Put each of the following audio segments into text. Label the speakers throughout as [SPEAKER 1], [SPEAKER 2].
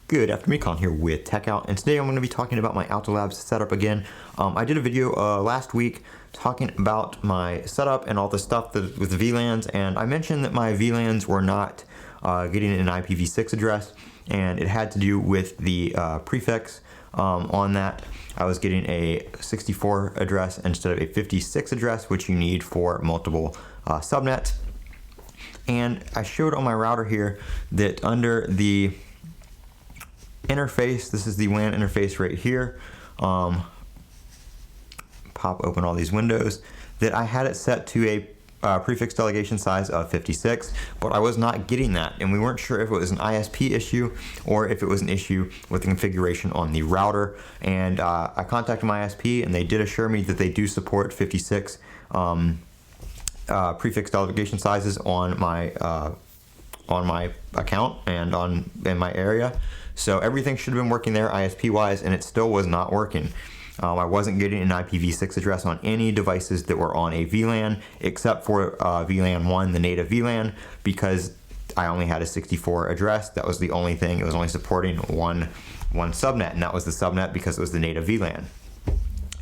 [SPEAKER 1] Good afternoon, Colin here with Techout, and today I'm going to be talking about my Alto Labs setup again. I did a video last week talking about my setup and all the stuff with the VLANs, and I mentioned that my VLANs were not getting an IPv6 address, and it had to do with the prefix on that. I was getting a 64 address instead of a 56 address, which you need for multiple subnets. And I showed on my router here that under the interface, this is the WAN interface right here, pop open all these windows, that I had it set to a prefix delegation size of 56, but I was not getting that, and we weren't sure if it was an ISP issue or if it was an issue with the configuration on the router. And I contacted my ISP, and they did assure me that they do support 56 prefix delegation sizes on my account and in my area. So everything should have been working there ISP wise, and it still was not working. I wasn't getting an IPv6 address on any devices that were on a VLAN except for VLAN 1, the native VLAN, because I only had a 64 address. That was the only thing. It was only supporting one subnet, and that was the subnet because it was the native VLAN.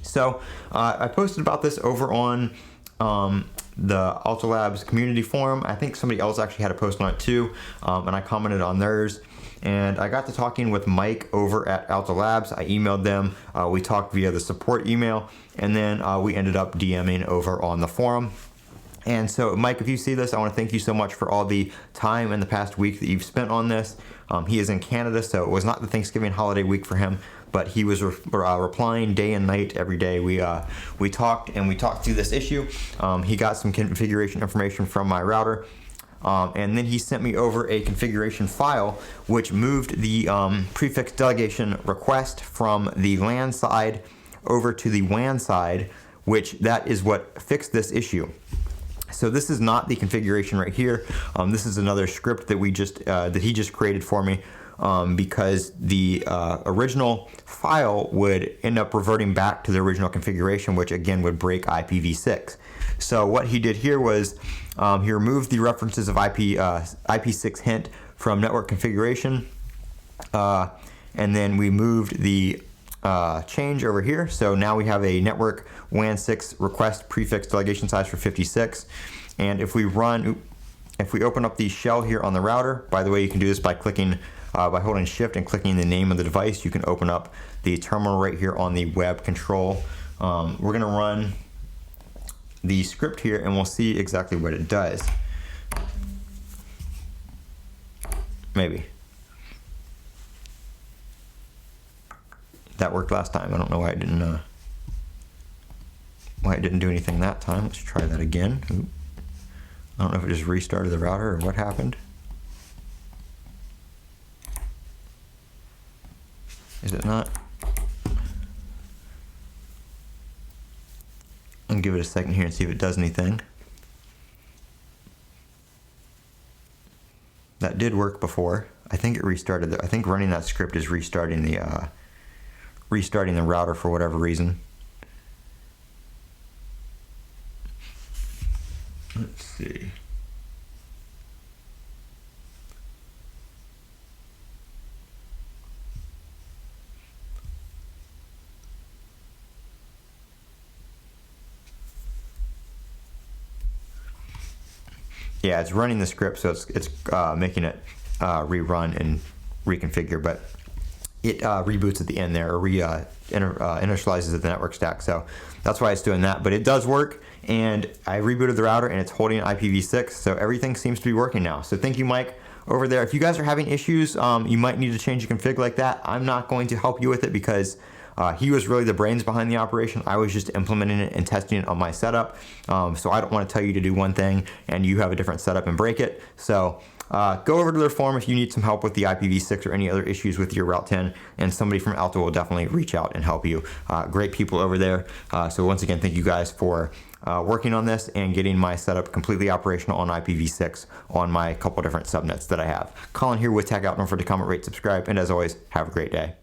[SPEAKER 1] So I posted about this over on the Alto Labs community forum. I think somebody else actually had a post on it too, and I commented on theirs. And I got to talking with Mike over at Alto Labs. I emailed them. We talked via the support email, and then we ended up DMing over on the forum. And so, Mike, if you see this, I want to thank you so much for all the time in the past week that you've spent on this. He is in Canada, so it was not the Thanksgiving holiday week for him, but he was replying day and night every day. We talked through this issue. He got some configuration information from my router. And then he sent me over a configuration file which moved the prefix delegation request from the LAN side over to the WAN side, which that is what fixed this issue. So this is not the configuration right here. This is another script that he just created for me, because the original file would end up reverting back to the original configuration, which again would break IPv6. So what he did here was he removed the references of IP6 hint from network configuration, and then we moved the change over here. So now we have a network WAN 6 request prefix delegation size for 56. And if we open up the shell here on the router, by the way, you can do this by clicking, by holding shift and clicking the name of the device. You can open up the terminal right here on the web control. We're gonna run the script here and we'll see exactly what it does. Maybe. That worked last time. I don't know why it didn't do anything that time. Let's try that again. Oop. I don't know if it just restarted the router or what happened. Is it not? I'll give it a second here and see if it does anything. That did work before. I think it restarted. I think running that script is restarting the router for whatever reason. Let's see. Yeah, it's running the script, so it's making it rerun and reconfigure, but it reboots at the end there, or initializes at the network stack. So that's why it's doing that. But it does work, and I rebooted the router, and it's holding IPv6, so everything seems to be working now. So thank you, Mike, over there. If you guys are having issues, you might need to change the config like that. I'm not going to help you with it because he was really the brains behind the operation. I was just implementing it and testing it on my setup. So I don't want to tell you to do one thing and you have a different setup and break it. So go over to their forum if you need some help with the IPv6 or any other issues with your Route10, and somebody from Alto will definitely reach out and help you. Great people over there. So once again, thank you guys for working on this and getting my setup completely operational on IPv6 on my couple different subnets that I have. Colin here with Techout. Don't forget to comment, rate, subscribe, and as always, have a great day.